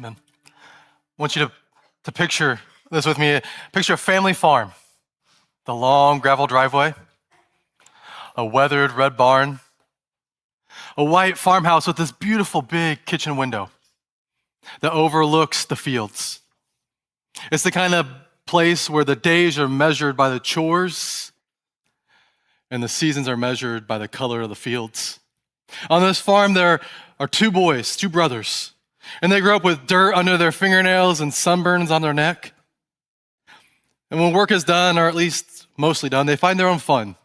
Amen. I want you to picture this with me. Picture a family farm, the long gravel driveway, a weathered red barn, a white farmhouse with this beautiful big kitchen window that overlooks the fields. It's the kind of place where the days are measured by the chores and the seasons are measured by the color of the fields. On this farm, there are two boys, two brothers, and they grew up with dirt under their fingernails and sunburns on their neck. And when work is done, or at least mostly done, they find their own fun.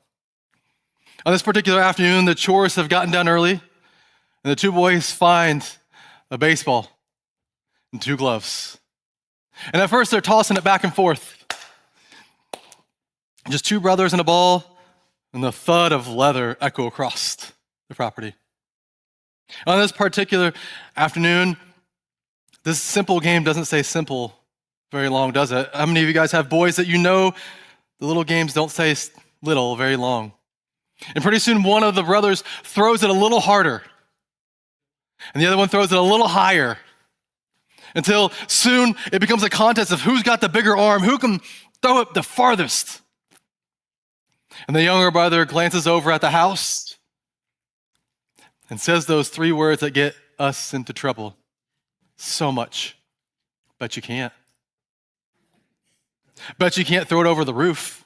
On this particular afternoon, the chores have gotten done early, and the two boys find a baseball and two gloves. And at first, they're tossing it back and forth. Just two brothers and a ball, and the thud of leather echo across the property. On this particular afternoon, this simple game doesn't stay simple very long, does it? How many of you guys have boys that you know the little games don't stay little very long? And pretty soon one of the brothers throws it a little harder, and the other one throws it a little higher, until soon it becomes a contest of who's got the bigger arm, who can throw it the farthest. And the younger brother glances over at the house and says those three words that get us into trouble so much. Bet you can't. Bet you can't throw it over the roof.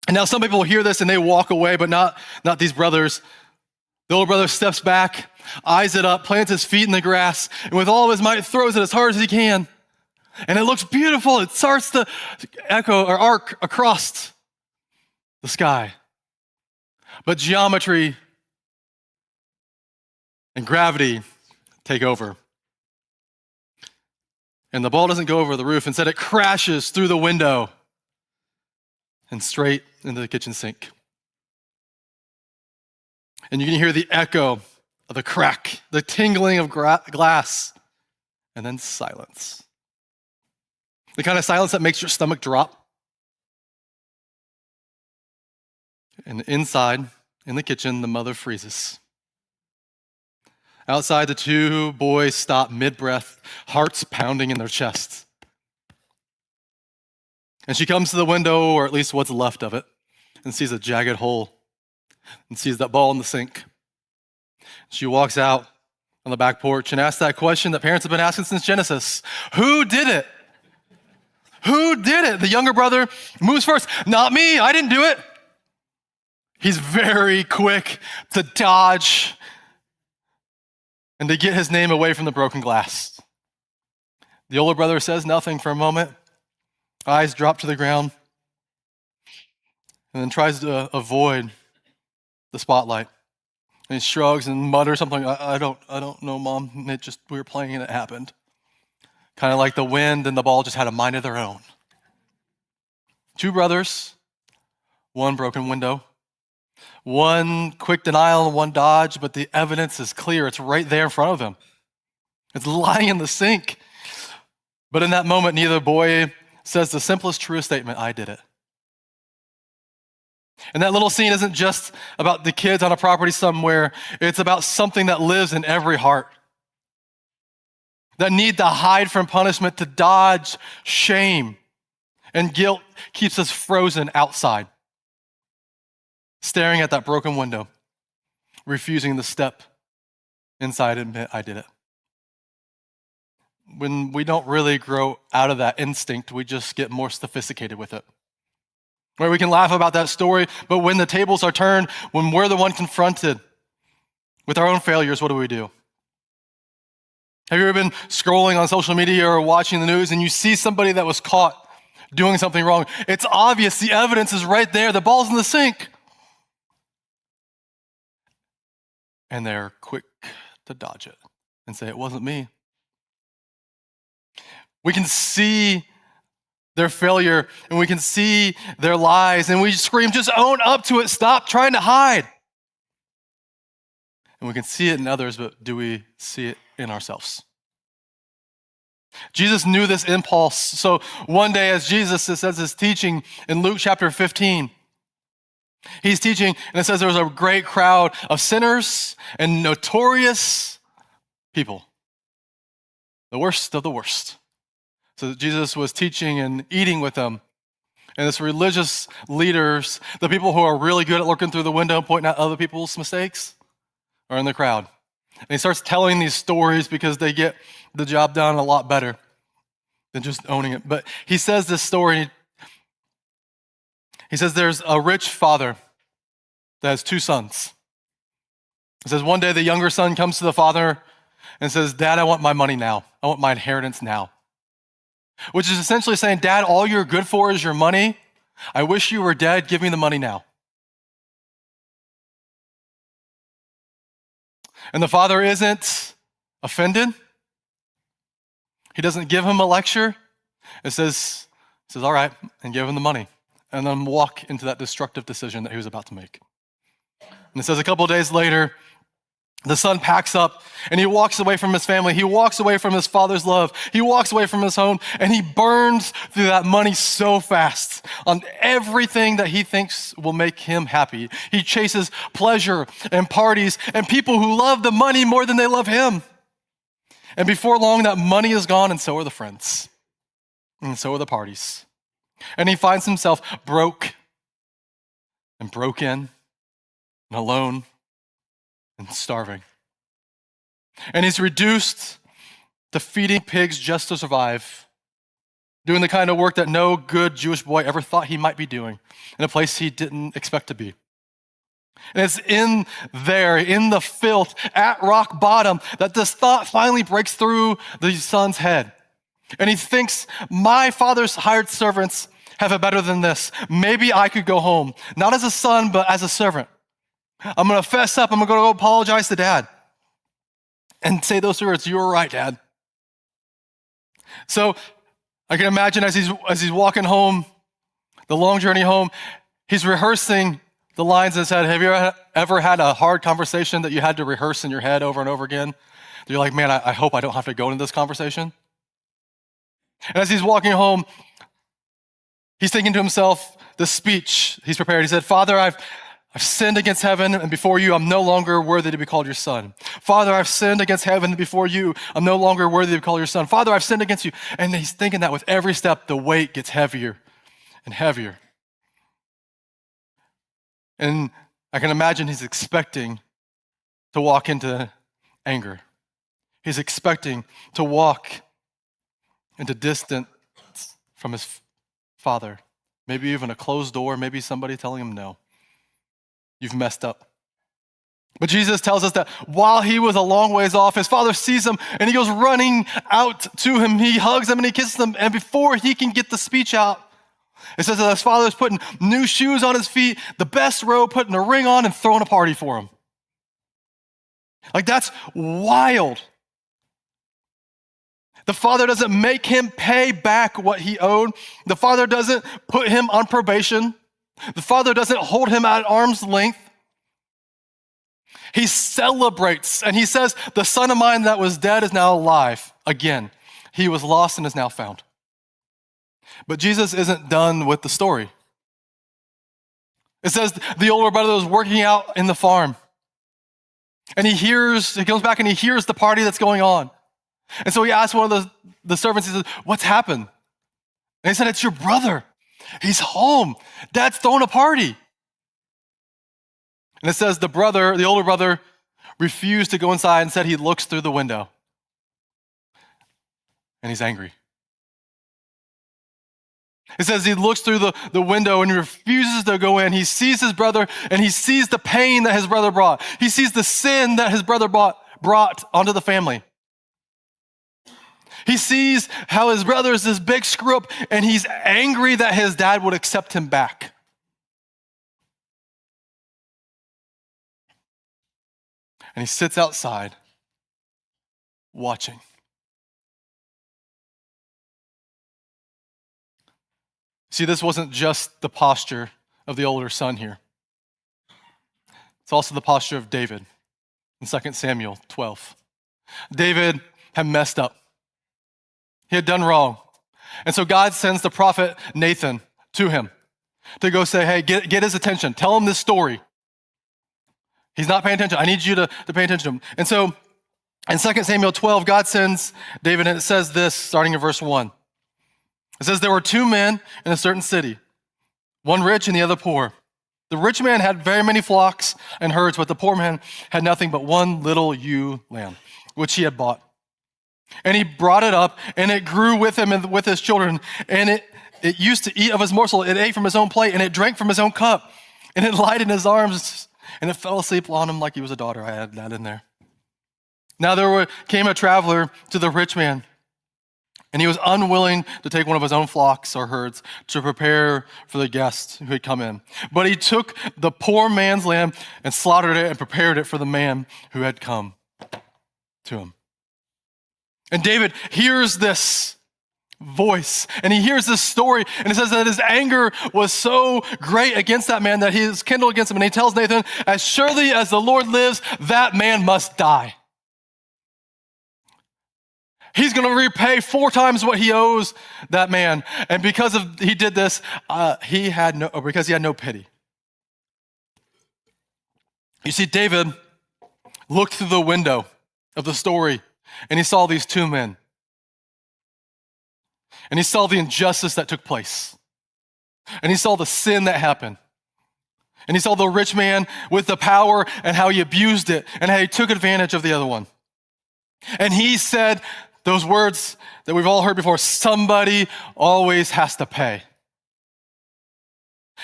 And now some people hear this and they walk away, but not these brothers. The older brother steps back, eyes it up, plants his feet in the grass, and with all of his might throws it as hard as he can. And it looks beautiful. It starts to echo or arc across the sky. But geometry and gravity take over. And the ball doesn't go over the roof. Instead, it crashes through the window and straight into the kitchen sink. And you can hear the echo of the crack, the tingling of glass, and then silence. The kind of silence that makes your stomach drop. And inside, in the kitchen, the mother freezes. Outside, the two boys stop mid-breath, hearts pounding in their chests. And she comes to the window, or at least what's left of it, and sees a jagged hole, and sees that ball in the sink. She walks out on the back porch and asks that question that parents have been asking since Genesis. Who did it? Who did it? The younger brother moves first. Not me, I didn't do it. He's very quick to dodge and to get his name away from the broken glass. The older brother says nothing for a moment, eyes drop to the ground, and then tries to avoid the spotlight. And he shrugs and mutters something, I don't know, Mom. We were playing and it happened. Kind of like the wind and the ball just had a mind of their own. Two brothers, one broken window, one quick denial and one dodge, but the evidence is clear. It's right there in front of him. It's lying in the sink. But in that moment, neither boy says the simplest, truest statement, I did it. And that little scene isn't just about the kids on a property somewhere. It's about something that lives in every heart. That need to hide from punishment, to dodge shame and guilt keeps us frozen outside, staring at that broken window, refusing to step inside and admit, I did it. When we don't really grow out of that instinct, we just get more sophisticated with it. Where we can laugh about that story, but when the tables are turned, when we're the one confronted with our own failures, what do? Have you ever been scrolling on social media or watching the news and you see somebody that was caught doing something wrong? It's obvious, the evidence is right there, the ball's in the sink. And they're quick to dodge it and say, it wasn't me. We can see their failure and we can see their lies and we scream, just own up to it, stop trying to hide. And we can see it in others, but do we see it in ourselves? Jesus knew this impulse. So one day as Jesus says his teaching in Luke chapter 15, he's teaching and it says there was a great crowd of sinners and notorious people. the worst of the worst. So Jesus was teaching and eating with them. And this religious leaders, the people who are really good at looking through the window and pointing out other people's mistakes, are in the crowd. And he starts telling these stories because they get the job done a lot better than just owning it. But he says this story. He says there's a rich father that has 2 sons. He says one day the younger son comes to the father and says, "Dad, I want my money now. I want my inheritance now." Which is essentially saying, "Dad, all you're good for is your money. I wish you were dead. Give me the money now." And the father isn't offended. He doesn't give him a lecture. It says, "All right," and give him the money. And then walk into that destructive decision that he was about to make. And it says a couple of days later, the son packs up and he walks away from his family. He walks away from his father's love. He walks away from his home and he burns through that money so fast on everything that he thinks will make him happy. He chases pleasure and parties and people who love the money more than they love him. And before long, that money is gone and so are the friends. And so are the parties. And he finds himself broke and broken and alone and starving. And he's reduced to feeding pigs just to survive, doing the kind of work that no good Jewish boy ever thought he might be doing in a place he didn't expect to be. And it's in there, in the filth, at rock bottom, that this thought finally breaks through the son's head. And he thinks, my father's hired servants have it better than this. Maybe I could go home, not as a son, but as a servant. I'm going to fess up. I'm going to go apologize to Dad and say those words, "You were right, Dad." So I can imagine as he's walking home, the long journey home, he's rehearsing the lines in his head. Have you ever had a hard conversation that you had to rehearse in your head over and over again? You're like, "Man, I hope I don't have to go into this conversation." And as he's walking home, he's thinking to himself the speech he's prepared. He said, "Father, I've sinned against heaven, and before you, I'm no longer worthy to be called your son. Father, I've sinned against heaven, and before you, I'm no longer worthy to be called your son. Father, I've sinned against you." And he's thinking that with every step, the weight gets heavier and heavier. And I can imagine he's expecting to walk into anger. He's expecting to walk into distance from his father. Maybe even a closed door, maybe somebody telling him no. You've messed up. But Jesus tells us that while he was a long ways off, his father sees him and he goes running out to him. He hugs him and he kisses him. And before he can get the speech out, it says that his father's putting new shoes on his feet, the best robe, putting a ring on and throwing a party for him. Like, that's wild. The father doesn't make him pay back what he owed. The father doesn't put him on probation. The father doesn't hold him at arm's length. He celebrates and he says, "The son of mine that was dead is now alive again. He was lost and is now found." But Jesus isn't done with the story. It says the older brother was working out in the farm and he goes back and he hears the party that's going on. And so he asks one of the servants, he says, "What's happened?" And he said, "It's your brother. He's home. Dad's throwing a party." And it says the older brother, refused to go inside and said he looks through the window. And he's angry. It says he looks through the window and he refuses to go in. He sees his brother and he sees the pain that his brother brought. He sees the sin that his brother brought onto the family. He sees how his brother is this big screw up and he's angry that his dad would accept him back. And he sits outside watching. See, this wasn't just the posture of the older son here. It's also the posture of David in 2 Samuel 12. David had messed up. He had done wrong. And so God sends the prophet Nathan to him to go say, "Hey, get his attention. Tell him this story. He's not paying attention. I need you to pay attention to him." And so In 2 Samuel 12, God sends David, and it says this, starting in verse 1. It says, there were two men in a certain city, one rich and the other poor. The rich man had very many flocks and herds, but the poor man had nothing but one little ewe lamb, which he had bought. And he brought it up, and it grew with him and with his children, and it used to eat of his morsel. It ate from his own plate, and it drank from his own cup, and it lied in his arms, and it fell asleep on him like he was a daughter. I had that in there. Now came a traveler to the rich man, and he was unwilling to take one of his own flocks or herds to prepare for the guests who had come in. But he took the poor man's lamb and slaughtered it and prepared it for the man who had come to him. And David hears this voice, and he hears this story, and it says that his anger was so great against that man that he is kindled against him. And he tells Nathan, as surely as the Lord lives, that man must die. He's going to repay 4 times what he owes that man. And because he did this, because he had no pity. You see, David looked through the window of the story, and he saw these two men. And he saw the injustice that took place. And he saw the sin that happened. And he saw the rich man with the power and how he abused it and how he took advantage of the other one. And he said those words that we've all heard before, somebody always has to pay.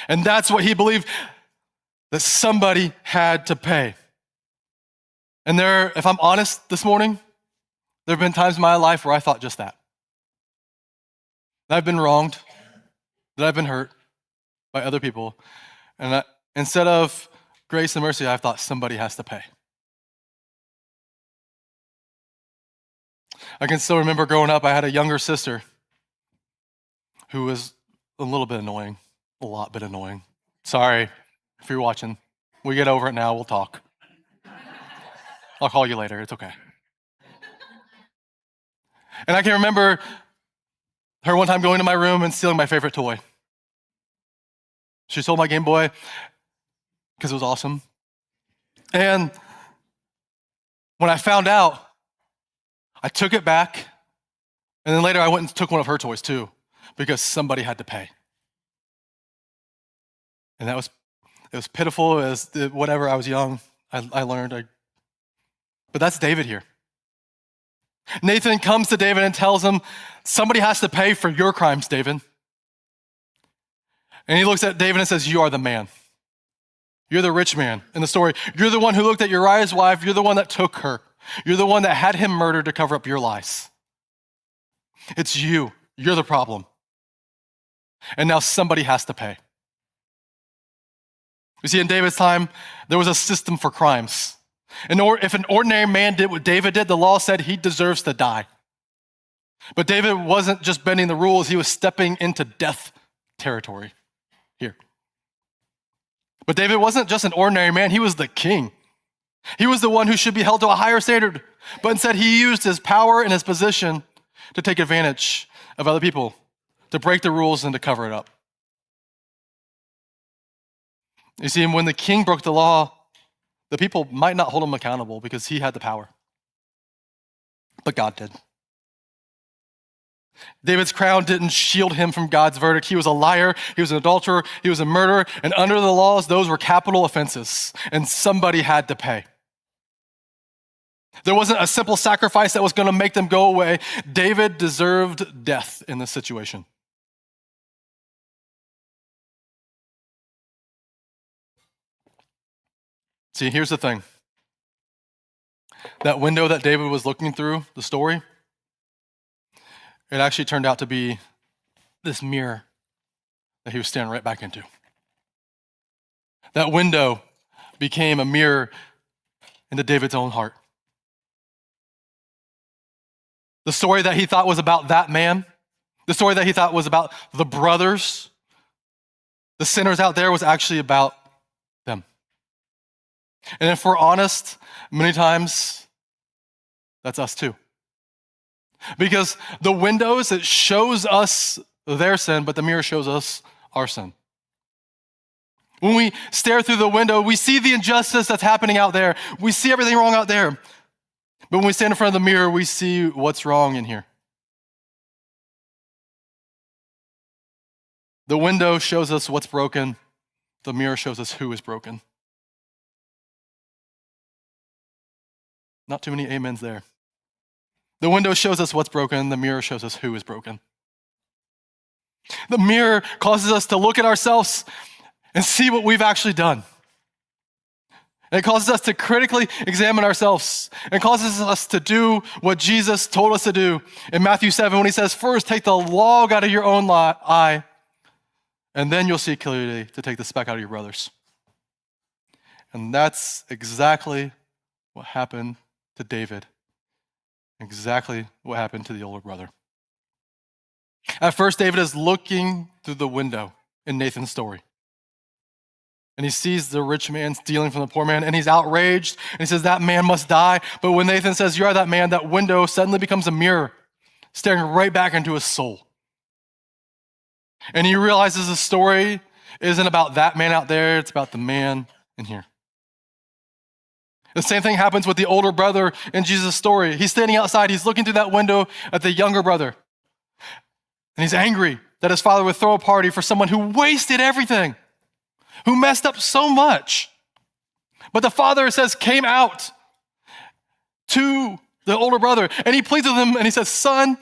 And that's what he believed, that somebody had to pay. And if I'm honest this morning, there have been times in my life where I thought just that. That I've been wronged, that I've been hurt by other people. And instead of grace and mercy, I've thought somebody has to pay. I can still remember growing up, I had a younger sister who was a little bit annoying, a lot bit annoying. Sorry if you're watching. We get over it now, we'll talk. I'll call you later, it's okay. And I can remember her one time going to my room and stealing my favorite toy. She stole my Game Boy because it was awesome. And when I found out, I took it back, and then later I went and took one of her toys too, because somebody had to pay. And it was pitiful as whatever. I was young. I learned. But that's David here. Nathan comes to David and tells him, somebody has to pay for your crimes, David. And he looks at David and says, you are the man. You're the rich man in the story. You're the one who looked at Uriah's wife. You're the one that took her. You're the one that had him murdered to cover up your lies. It's you. You're the problem. And now somebody has to pay. You see, in David's time, there was a system for crimes. If an ordinary man did what David did, the law said he deserves to die. But David wasn't just bending the rules, he was stepping into death territory here. But David wasn't just an ordinary man, he was the king. He was the one who should be held to a higher standard, but instead he used his power and his position to take advantage of other people, to break the rules and to cover it up. You see, when the king broke the law, the people might not hold him accountable because he had the power. But God did. David's crown didn't shield him from God's verdict. He was a liar, he was an adulterer, he was a murderer, and under the laws, those were capital offenses, and somebody had to pay. There wasn't a simple sacrifice that was going to make them go away. David deserved death in this situation. See, here's the thing. That window that David was looking through, the story, it actually turned out to be this mirror that he was staring right back into. That window became a mirror into David's own heart. The story that he thought was about that man, the story that he thought was about the brothers, the sinners out there, was actually about them. And if we're honest, many times that's us too. Because the windows, it shows us their sin, but the mirror shows us our sin. When we stare through the window, we see the injustice that's happening out there. We see everything wrong out there. But when we stand in front of the mirror, we see what's wrong in here. The window shows us what's broken. The mirror shows us who is broken. Not too many amens there. The window shows us what's broken. The mirror shows us who is broken. The mirror causes us to look at ourselves and see what we've actually done. And it causes us to critically examine ourselves. And causes us to do what Jesus told us to do in Matthew 7 when he says, first take the log out of your own eye, and then you'll see clearly to take the speck out of your brother's. And that's exactly what happened to David. Exactly what happened to the older brother. At first, David is looking through the window in Nathan's story. And he sees the rich man stealing from the poor man, and he's outraged, and he says, that man must die. But when Nathan says, you are that man, that window suddenly becomes a mirror, staring right back into his soul. And he realizes the story isn't about that man out there, it's about the man in here. The same thing happens with the older brother in Jesus' story. He's standing outside, he's looking through that window at the younger brother. And he's angry that his father would throw a party for someone who wasted everything, who messed up so much. But the father says, came out to the older brother, and he pleads with him, and he says, son,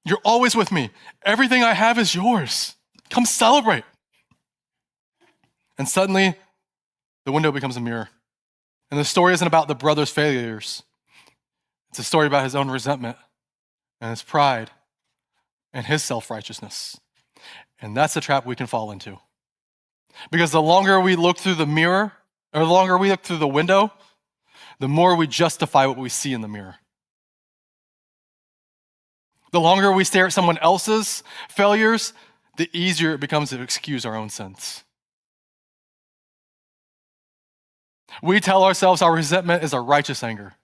you're always with me. Everything I have is yours. Come celebrate. And suddenly, the window becomes a mirror. And the story isn't about the brother's failures. It's a story about his own resentment and his pride and his self-righteousness. And that's the trap we can fall into. Because the longer we look through the mirror, or the longer we look through the window, the more we justify what we see in the mirror. The longer we stare at someone else's failures, the easier it becomes to excuse our own sins. We tell ourselves our resentment is a righteous anger.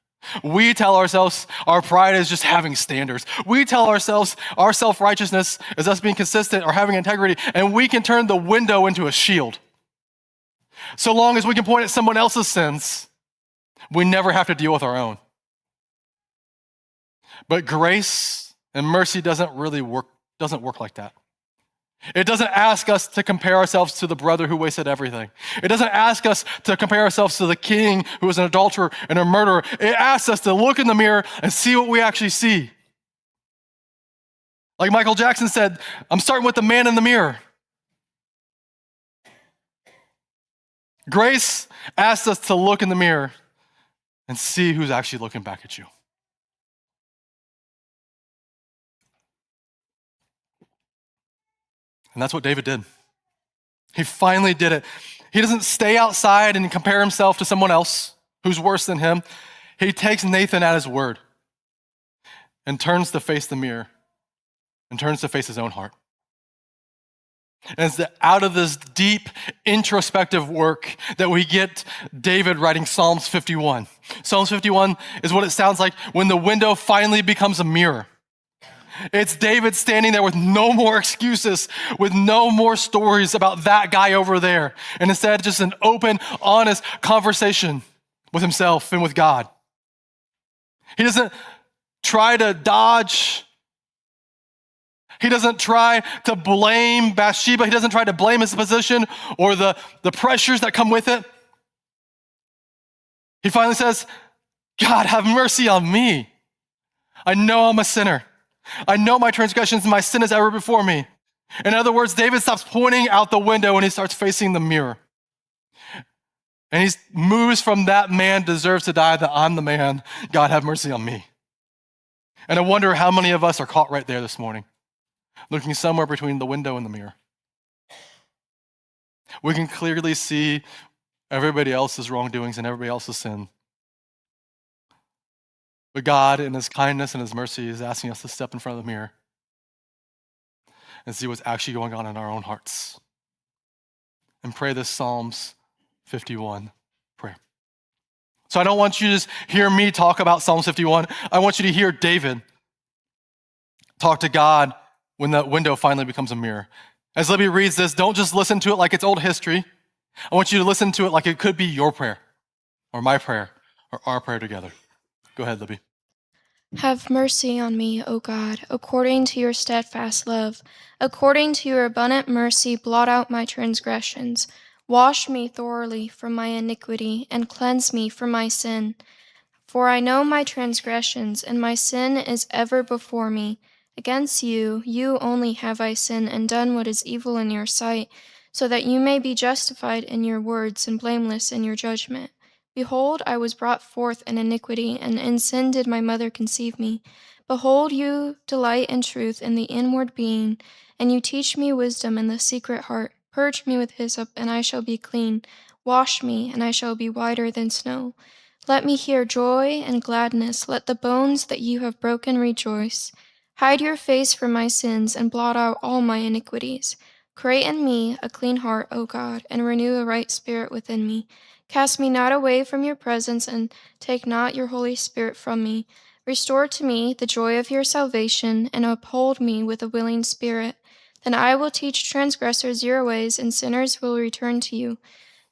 We tell ourselves our pride is just having standards. We tell ourselves our self-righteousness is us being consistent or having integrity, and we can turn the window into a shield. So long as we can point at someone else's sins, we never have to deal with our own. But grace and mercy doesn't work like that. It doesn't ask us to compare ourselves to the brother who wasted everything. It doesn't ask us to compare ourselves to the king who was an adulterer and a murderer. It asks us to look in the mirror and see what we actually see. Like Michael Jackson said, I'm starting with the man in the mirror. Grace asks us to look in the mirror and see who's actually looking back at you. And that's what David did. He finally did it. He doesn't stay outside and compare himself to someone else who's worse than him. He takes Nathan at his word and turns to face the mirror and turns to face his own heart. And it's out of this deep introspective work that we get David writing Psalms 51. Psalms 51 is what it sounds like when the window finally becomes a mirror. It's David standing there with no more excuses, with no more stories about that guy over there, and instead just an open, honest conversation with himself and with God. He doesn't try to dodge. He doesn't try to blame Bathsheba. He doesn't try to blame his position or the pressures that come with it. He finally says, God, have mercy on me. I know I'm a sinner. I know my transgressions and my sin is ever before me. In other words, David stops pointing out the window and he starts facing the mirror. And he moves from that man deserves to die, that I'm the man, God have mercy on me. And I wonder how many of us are caught right there this morning, looking somewhere between the window and the mirror. We can clearly see everybody else's wrongdoings and everybody else's sin. But God, in his kindness and his mercy, is asking us to step in front of the mirror and see what's actually going on in our own hearts. And pray this Psalms 51 prayer. So I don't want you to just hear me talk about Psalms 51. I want you to hear David talk to God when that window finally becomes a mirror. As Libby reads this, don't just listen to it like it's old history. I want you to listen to it like it could be your prayer or my prayer or our prayer together. Go ahead, Libby. Have mercy on me, O God, according to your steadfast love. According to your abundant mercy, blot out my transgressions. Wash me thoroughly from my iniquity, and cleanse me from my sin. For I know my transgressions, and my sin is ever before me. Against you, you only have I sinned and done what is evil in your sight, so that you may be justified in your words and blameless in your judgment. Behold, I was brought forth in iniquity, and in sin did my mother conceive me. Behold, you delight in truth in the inward being, and you teach me wisdom in the secret heart. Purge me with hyssop, and I shall be clean. Wash me, and I shall be whiter than snow. Let me hear joy and gladness. Let the bones that you have broken rejoice. Hide your face from my sins and blot out all my iniquities. Create in me a clean heart, O God, and renew a right spirit within me. Cast me not away from your presence, and take not your Holy Spirit from me. Restore to me the joy of your salvation, and uphold me with a willing spirit. Then I will teach transgressors your ways, and sinners will return to you.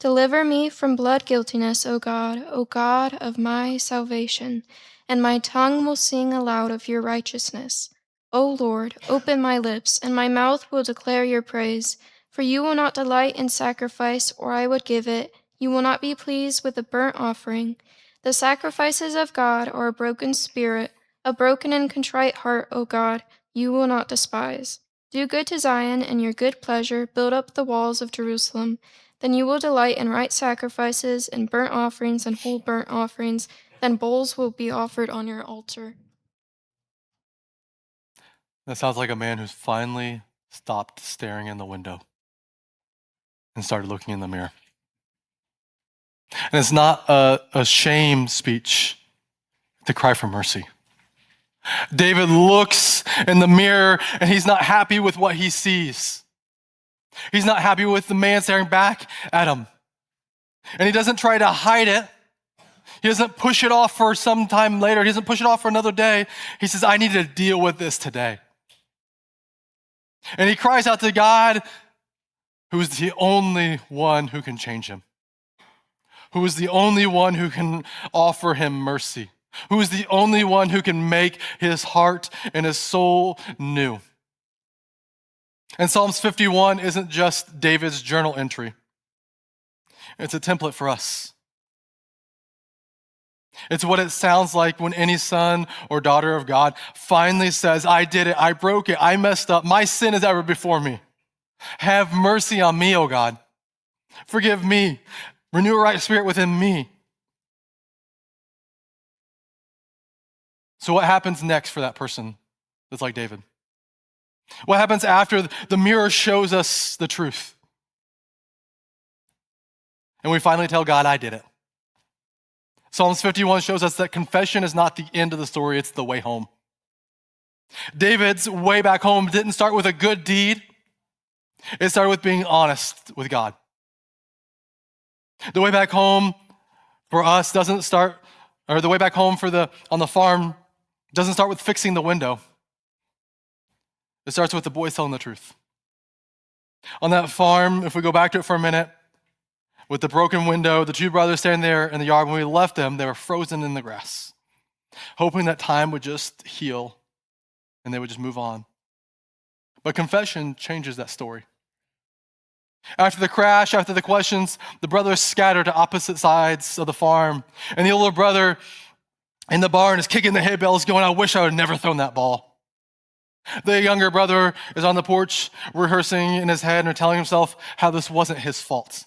Deliver me from blood guiltiness, O God of my salvation, and my tongue will sing aloud of your righteousness. O Lord, open my lips, and my mouth will declare your praise. For you will not delight in sacrifice, or I would give it. You will not be pleased with a burnt offering. The sacrifices of God are a broken spirit, a broken and contrite heart, O God, you will not despise. Do good to Zion, and your good pleasure build up the walls of Jerusalem. Then you will delight in right sacrifices, and burnt offerings, and whole burnt offerings. Then bulls will be offered on your altar. That sounds like a man who's finally stopped staring in the window and started looking in the mirror. And it's not a shame speech to cry for mercy. David looks in the mirror and he's not happy with what he sees. He's not happy with the man staring back at him. And he doesn't try to hide it. He doesn't push it off for some time later. He doesn't push it off for another day. He says, I need to deal with this today. And he cries out to God, who is the only one who can change him, who is the only one who can offer him mercy, who is the only one who can make his heart and his soul new. And Psalms 51 isn't just David's journal entry. It's a template for us. It's what it sounds like when any son or daughter of God finally says, I did it, I broke it, I messed up, my sin is ever before me. Have mercy on me, O God. Forgive me. Renew a right spirit within me. So what happens next for that person that's like David? What happens after the mirror shows us the truth? And we finally tell God, I did it. Psalms 51 shows us that confession is not the end of the story, it's the way home. David's way back home didn't start with a good deed. It started with being honest with God. The way back home for us doesn't start, or the way back home on the farm doesn't start with fixing the window. It starts with the boys telling the truth. On that farm, if we go back to it for a minute, with the broken window, the two brothers standing there in the yard, when we left them, they were frozen in the grass, hoping that time would just heal and they would just move on. But confession changes that story. After the crash, after the questions, the brothers scattered to opposite sides of the farm, and the older brother in the barn is kicking the hay bales going, I wish I would have never thrown that ball. The younger brother is on the porch rehearsing in his head and telling himself how this wasn't his fault.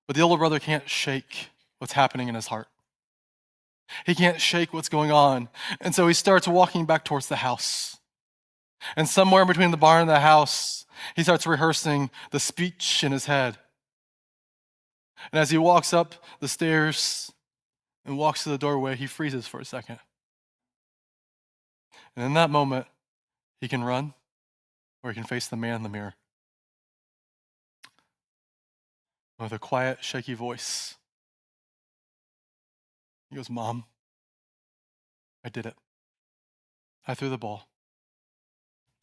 But the older brother can't shake what's happening in his heart. He can't shake what's going on. And so he starts walking back towards the house. And somewhere between the barn and the house, he starts rehearsing the speech in his head. And as he walks up the stairs and walks to the doorway, he freezes for a second. And in that moment, he can run or he can face the man in the mirror. With a quiet, shaky voice, he goes, Mom, I did it. I threw the ball.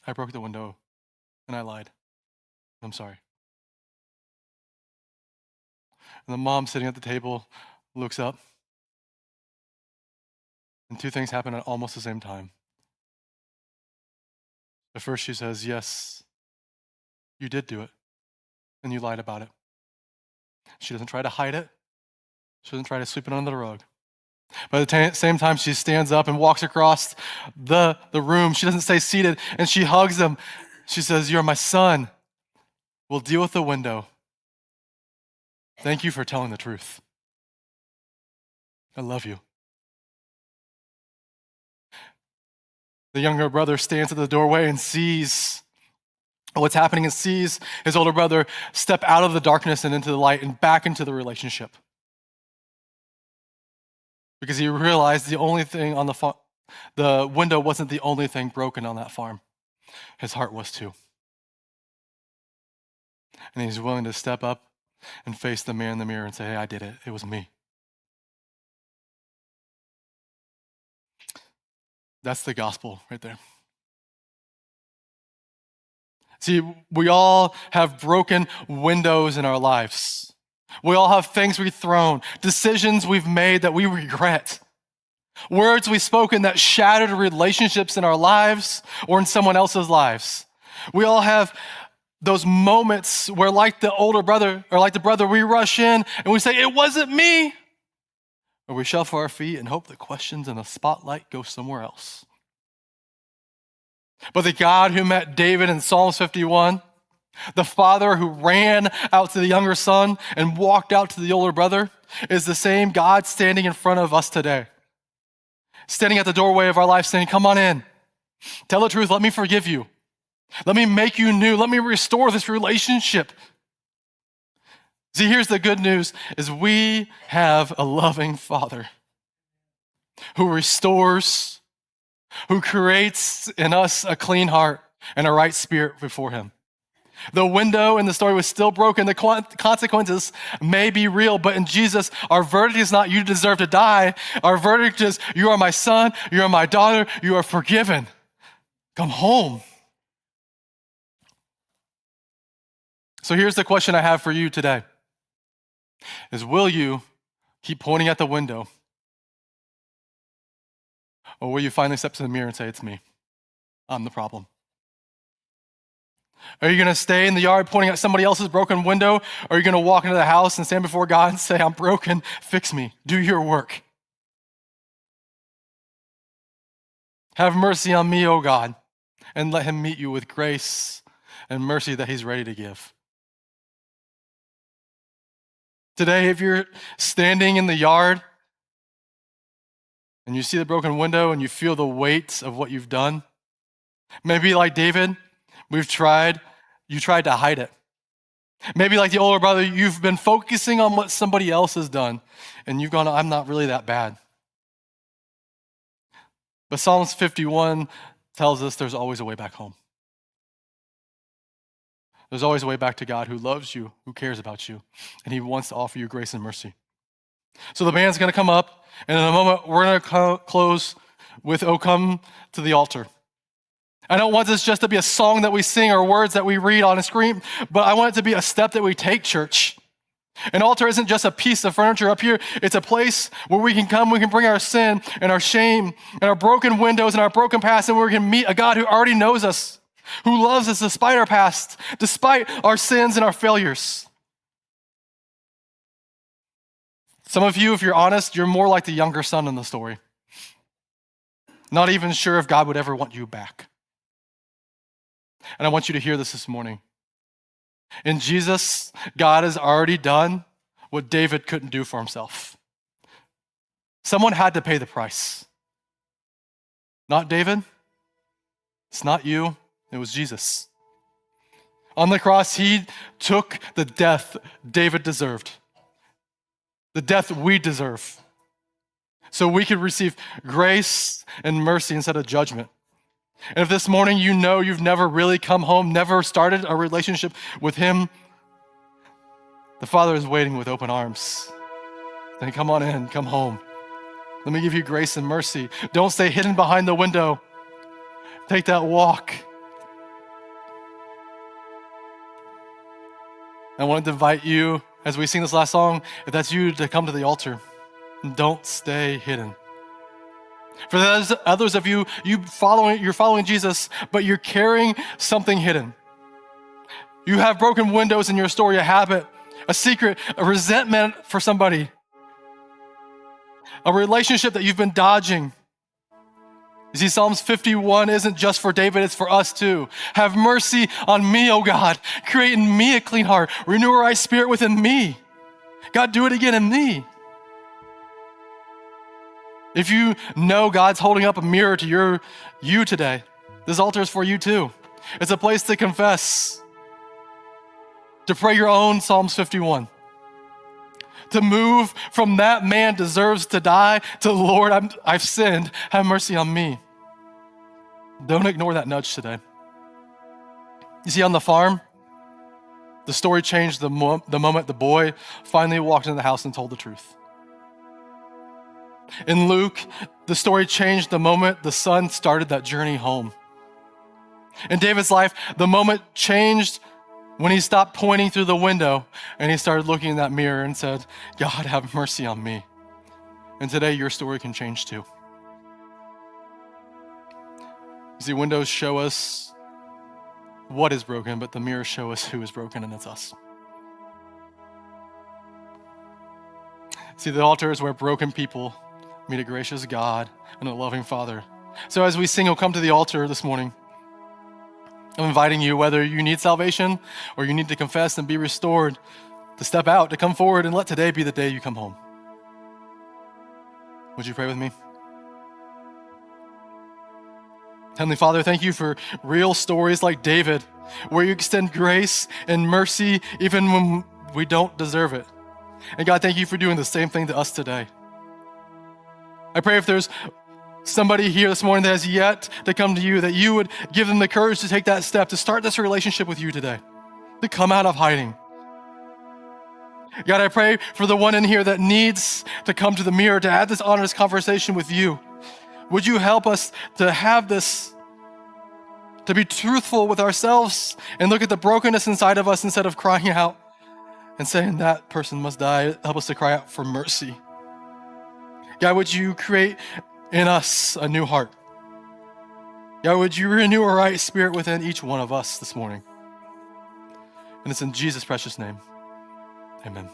I broke the window, and I lied. I'm sorry. And the mom sitting at the table looks up, and two things happen at almost the same time. At first she says, yes, you did do it, and you lied about it. She doesn't try to hide it. She doesn't try to sweep it under the rug. By the same time, she stands up and walks across the room. She doesn't stay seated, and she hugs him. She says, you're my son. We'll deal with the window. Thank you for telling the truth. I love you. The younger brother stands at the doorway and sees what's happening and sees his older brother step out of the darkness and into the light and back into the relationship. Because he realized the only thing on the window wasn't the only thing broken on that farm. His heart was too. And he's willing to step up and face the man in the mirror and say, hey, I did it. It was me. That's the gospel right there. See, we all have broken windows in our lives. We all have things we've thrown, decisions we've made that we regret, words we've spoken that shattered relationships in our lives or in someone else's lives. We all have those moments where, like the older brother or like the brother, we rush in and we say, it wasn't me. Or we shuffle our feet and hope the questions and the spotlight go somewhere else. But the God who met David in Psalms 51, the father who ran out to the younger son and walked out to the older brother, is the same God standing in front of us today. Standing at the doorway of our life saying, come on in. Tell the truth. Let me forgive you. Let me make you new. Let me restore this relationship. See, here's the good news, is we have a loving Father who restores, who creates in us a clean heart and a right spirit before him. The window in the story was still broken. The consequences may be real, but in Jesus, our verdict is not you deserve to die. Our verdict is you are my son, you are my daughter, you are forgiven. Come home. So here's the question I have for you today, is will you keep pointing at the window, or will you finally step to the mirror and say, it's me, I'm the problem? Are you going to stay in the yard pointing at somebody else's broken window? Or are you going to walk into the house and stand before God and say, I'm broken, fix me, do your work? Have mercy on me, O God, and let him meet you with grace and mercy that he's ready to give. Today, if you're standing in the yard and you see the broken window and you feel the weight of what you've done, maybe like David, you tried to hide it. Maybe like the older brother, you've been focusing on what somebody else has done, and you've gone, I'm not really that bad. But Psalms 51 tells us there's always a way back home. There's always a way back to God who loves you, who cares about you, and he wants to offer you grace and mercy. So the band's going to come up, and in a moment, we're going to close with, "Oh, come to the altar." I don't want this just to be a song that we sing or words that we read on a screen, but I want it to be a step that we take, church. An altar isn't just a piece of furniture up here. It's a place where we can come, we can bring our sin and our shame and our broken windows and our broken past, and where we can meet a God who already knows us, who loves us despite our past, despite our sins and our failures. Some of you, if you're honest, you're more like the younger son in the story. Not even sure if God would ever want you back. And I want you to hear this morning. In Jesus, God has already done what David couldn't do for himself. Someone had to pay the price. Not David. It's not you. It was Jesus. On the cross, he took the death David deserved. The death we deserve. So we could receive grace and mercy instead of judgment. And if this morning you know you've never really come home, never started a relationship with him, the Father is waiting with open arms. Then come on in, come home. Let me give you grace and mercy. Don't stay hidden behind the window. Take that walk. I wanted to invite you, as we sing this last song, if that's you, to come to the altar. Don't stay hidden. For those others of you, you're following Jesus, but you're carrying something hidden. You have broken windows in your story, a habit, a secret, a resentment for somebody, a relationship that you've been dodging. You see, Psalms 51 isn't just for David, it's for us too. Have mercy on me, O God. Create in me a clean heart. Renew a right spirit within me. God, do it again in me. If you know God's holding up a mirror to you today, this altar is for you too. It's a place to confess, to pray your own Psalms 51, to move from that man deserves to die to Lord, I've sinned, have mercy on me. Don't ignore that nudge today. You see, on the farm, the story changed the moment the boy finally walked into the house and told the truth. In Luke, the story changed the moment the son started that journey home. In David's life, the moment changed when he stopped pointing through the window and he started looking in that mirror and said, God, have mercy on me. And today, your story can change too. You see, windows show us what is broken, but the mirrors show us who is broken, and it's us. See, the altar is where broken people meet a gracious God and a loving Father. So as we sing, we'll come to the altar this morning. I'm inviting you, whether you need salvation or you need to confess and be restored, to step out, to come forward, and let today be the day you come home. Would you pray with me? Heavenly Father, thank you for real stories like David, where you extend grace and mercy even when we don't deserve it. And God, thank you for doing the same thing to us today. I pray if there's somebody here this morning that has yet to come to you, that you would give them the courage to take that step, to start this relationship with you today, to come out of hiding. God, I pray for the one in here that needs to come to the mirror, to have this honest conversation with you. Would you help us to have this, to be truthful with ourselves and look at the brokenness inside of us instead of crying out and saying that person must die. Help us to cry out for mercy. God, would you create in us a new heart? God, would you renew a right spirit within each one of us this morning? And it's in Jesus' precious name. Amen.